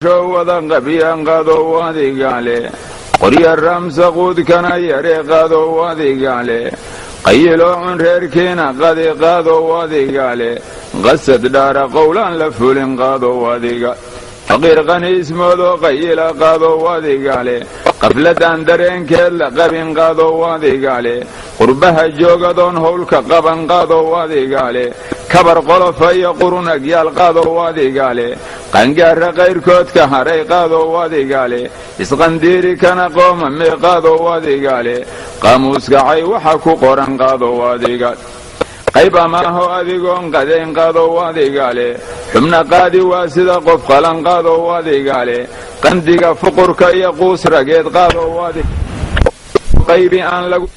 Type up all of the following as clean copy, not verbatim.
wadan qabiyan qaado wadigaale qorya ramsa quudkana yare qaado wadigaale qaylo cun reerkeena qadi qaado wadigaale qasad dhaara qowlan la fulin qaado wadiga faqir qaniismoodo qayla qaado wadigaale qafladan dareenkeed la qabin qaado wadigaale qurbaha joogadoon howlka qaban qaado wadigaale kabar qolofa iyo qurun agyaal qaado wadigaale qangaara qayrkoodka haray qaado wadigaale isqandiiri kana qooma mee qaado wadigaale qaamuuskacay waxa ku qoran qaado wadiga qayb amaaho adigoon qadayn qaado wadigaale xubna qaadi waa sida qof qalan qaado wadigaale qandiga fuqurka iyo quus rageed qaado qaybi aan lagu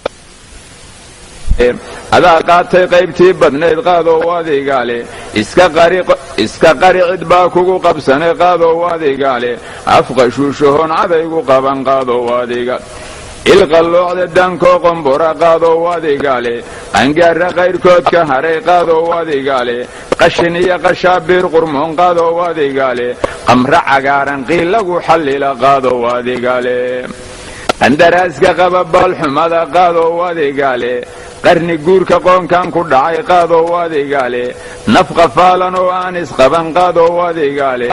adaa qaatay qaybtii badnayd qaado wadigaale iska qari cid baa kugu qabsanay qaado wadigaale afqashuushahoon cadaygu qaban qaado wadiga ilqalloocda dankoo qombora qaado wadigaale qangaara qayrkoodka haray qaado wadigaale qashin iyo qashaabiir qurmoon qaado wadigaale qamra cagaaran qiil lagu xallila qaado wadigaale qandaraaska qaba baalxumada qaado wadigaale qarni guurka qoonkan ku dhacay qaado wadigaale nafqa faalan oo aan isqaban qaado wadigaale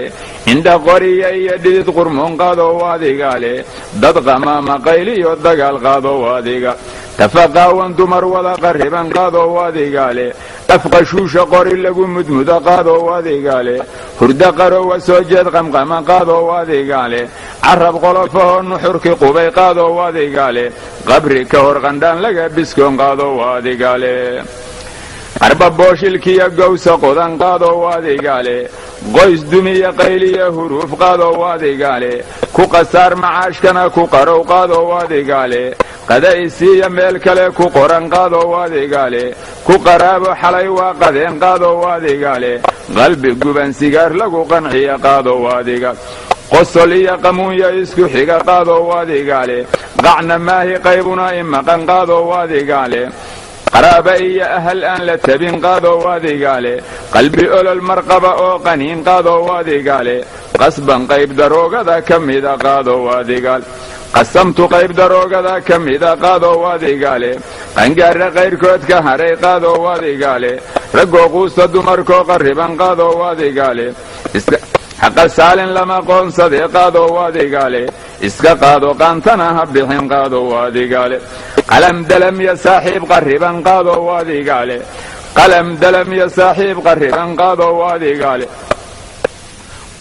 indha qoriya iyo dhidid qurmoon qaado wadigaale dad qamaama qayliyo dagaal qaado wadiga tafaqaawan dumar wada qarriban qaado wadigaale afqashuusha qori lagu mudmuda qaado wadigaale hurda qarowa soo jeed qamqama qaado wadigaale carab qolofahoo nuxurki qubay qaado wadigaale qabri ka hor qandhaan laga biskoon qaado wadigaale arba booshilkiya gowsa qodan qaado wadigaale qoys dumiya qayliya huruuf qaado wadigaale ku qasaar macaashkana ku qarow qaado wadigaale qada isiiya meel kale ku qoran qaado wadigaale ku qaraabo xalay waa qadeen qaado wadigaale qalbi guban sigaar lagu qanciya qaado wadiga qosol iyo qamuunya isku xiga qaado wadigaale qacna maahi qaybuna imaqan qaado wadigaale qaraaba iyo ahal aan la tabin qaado wadigaale qalbi olol marqaba oo qaniin qaado wadigaale qasban qayb daroogada ka mida qaado wadigaale qasamtu qayb daroogada ka mida qaado wadigaale qangaara qayrkoodka haray qaado wadigaale raggoo quusta dumarkoo qarriban qaado wadigaale xaqa saalin lama qoonsadee qaado wadigaale iska qaado qaantana ha bixin qaado wadigaale qalam dalam iyo saaxiib qarriban qaado wadigaale qalam dalam iyo saaxiib qarriban qaado wadigaale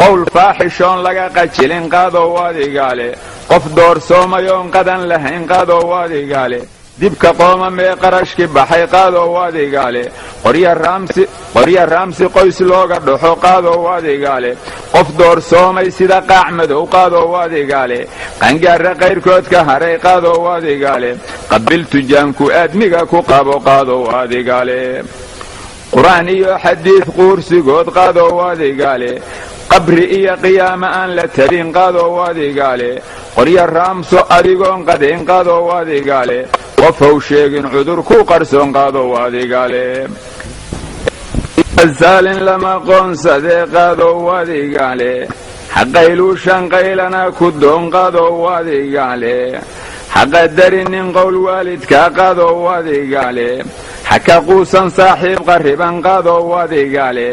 qowl faaxishoon laga qajilin qaado wadigaale qof doorsoomayoon qadan lahayn qaado wadigaale dibka qooma mee qarashki baxay qaado wadigaale qorya raamsi qoys looga dhaxo qaado wadigaale qof doorsoomay sida qaac madow qaado wadigaale qangaara qayrkoodka haray qaado wadigaale qabil tujaanku aadmiga ku qabo qaado wadigaale qur'aan iyo xadiid quursigood qaado wadigaale qabri iyo qiyaama aan la tabin qaado wadigaale qorya raamso adigoon qadayn qaado wadigaale qofow sheegin cudur ku qarsoon qaado wadigaale saalin lama qoonsadee qaado wadigaale xaqayluushan qaylana ku doon qaado wadigaale xaqa darinin qowl waalidkaa qaado wadigaale xaka quusan saaxiib qarriban qaado wadigaale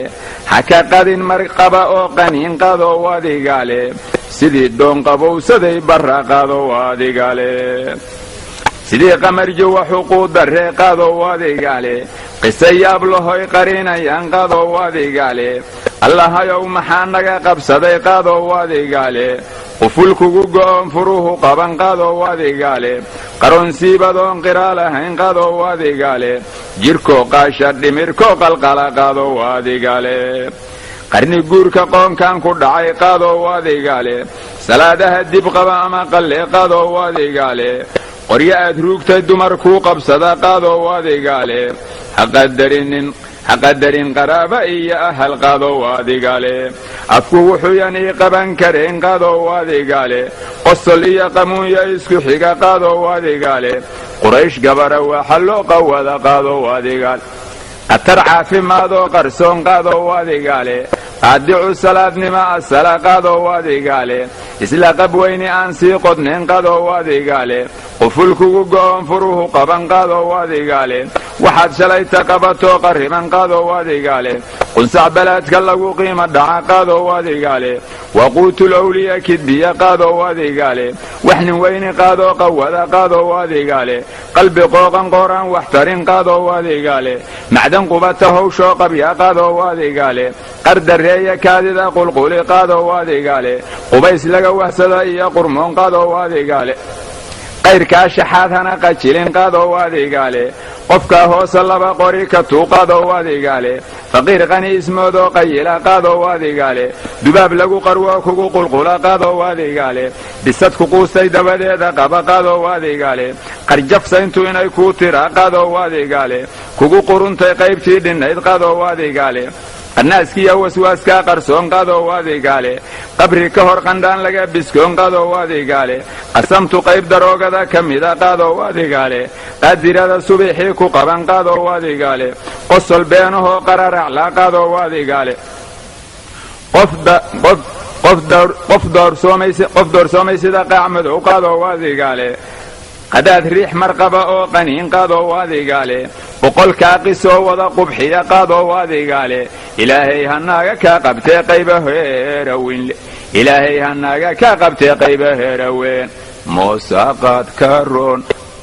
xaka qadin marqaba oo qaniin qaado wadigaale sidii doon qabowsaday barra qaado wadigaale sidii qamarjo waxuquu darree qaado wadigaale qisa yaab lahoy qarinayaan qaado wadigaale allahayow maxaa naga qabsaday qaado wadigaale quful kugu go'oon furuhu qaban qaado wadigaale qaroonsiibadoon qiraa lahayn qaado wadigaale jirkoo qaasha dhimirkoo qalqala qaado wadigaale qarni guurka qoonkan ku dhacay qaado wadigaale salaadaha dib qaba ama qallee qaado wadigaale qorya aad ruugtay dumar kuu qabsada qaado wadigaale haqadarin qaraaba iyo ahal qaado wadigaale afku wuxuuyan ii qaban karayn qaado wadigaale qosol iyo qamuunya isku xiga qaado wadigaale quraysh gabara waxa loo qawada qaado wadigaale qatar caafimaadoo qarsoon qaado wadigaale addicu salaadnima asala qaadoo wadigaale isla qabweyni aan sii qodnayn qadoo wadigaale quful kugu go'on furuhu qaban qaadoo wadigaale waxaad shalayta qabatoo qarriban qaadoo wadigaale qunsac balaadka lagu qiima dhaca qaadoo wadigaale waquutul awliya kidbiya qaadoo wadigaale wax nin weyni qaadoo qawada qaadoo wadigaale qalbi qooqan qooraan wax tarin qaadoo wadigaale macdan qubata hawshoo qabya qaadoo wadigaale qardareeya kaadida qulquli qaadoo wadigaale qubays laga wahsada iyo qurmoon qaadoo wadigaale qayrkaa shaxaad hana qajilin qaadoo wadigaale qofkaa hoose laba qori ka tuuqaadoo wadigaale faqiir qani ismoodoo qayila qaadoo wadigaale dubaab lagu qarwo kugu qulqula qaadoo wadigaale bisad ku quustay dabadeeda qaba qaadoo wadigaale qarjafsayntu inay kuu tira qaadoo wadigaale kugu quruntay qaybtii dhinnayd qaadoo wadigaale qannaaskiya waswaaskaa qarsoon qaadoo wadigaale qabri ka hor qandhaan laga biskoon qaadoo wadigaale qasamtu qayb daroogada ka mida qaadoo wadigaale qaadirada subixii ku qaban qaadoo wadigaale qosol beenahoo qararaclaa qaadoo wadigaale qof doorsoomay sida qaac madow qaadoo wadigaale qadaad riix marqaba oo qaniin qaadoo wadigaale boqolkaa qisoo wada qubxiya qaadoo wadigaale ilaahay hanaaga kaa qabtee qayba heeraweyn ilaahay hanaaga kaa qabtee qayba heeraweyn moosaaqaad ka roon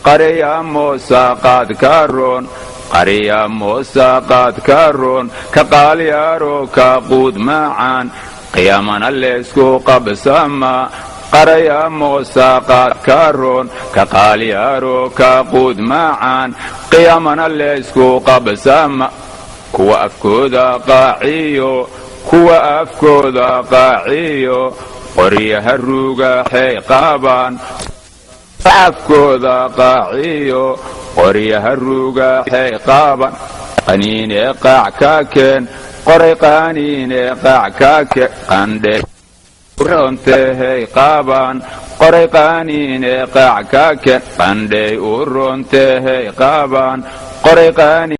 qariya moosaaqaad ka roon qariya moosaaqaad ka roon ka qaalyaaro ka quud macaan qiyaamana leysku qabsama qaraya moosaaqaad ka roon ka qaalyaaro ka quud macaan qiyaamana leysku qabsama kuwa afkooda qaaciyo qoryaha ruugaxay qaabaan afkooda qaaciyo qoryaha ruugaxay qaaban qaniinee qaac ka keen qoray qaniinee qaac ka keen qandhe urontehay qaabaan qoray qaniinee qaac ka keen qandhay u rontehay qaabaan qoray qani